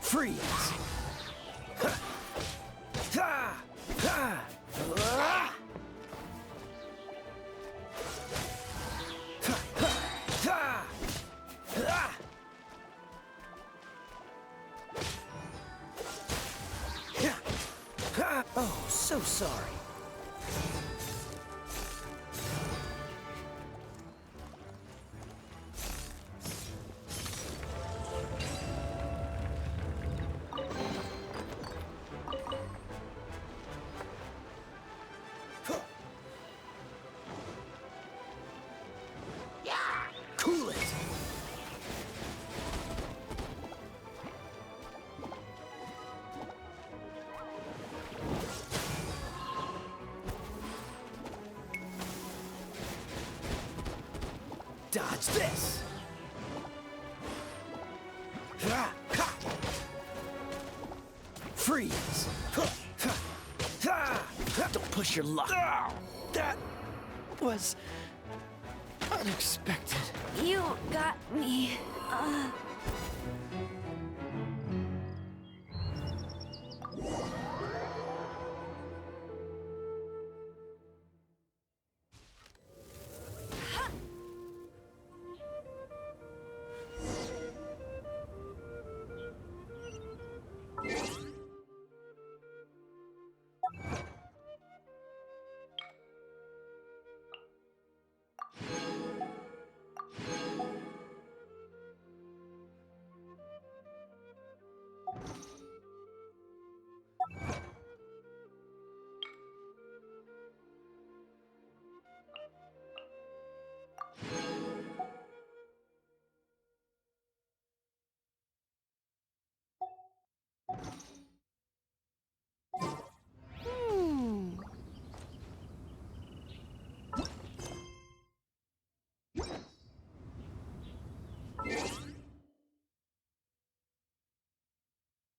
Freeze! Oh, so sorry. Cool it! Dodge this! Freeze! Don't push your luck. That was unexpected. You got me.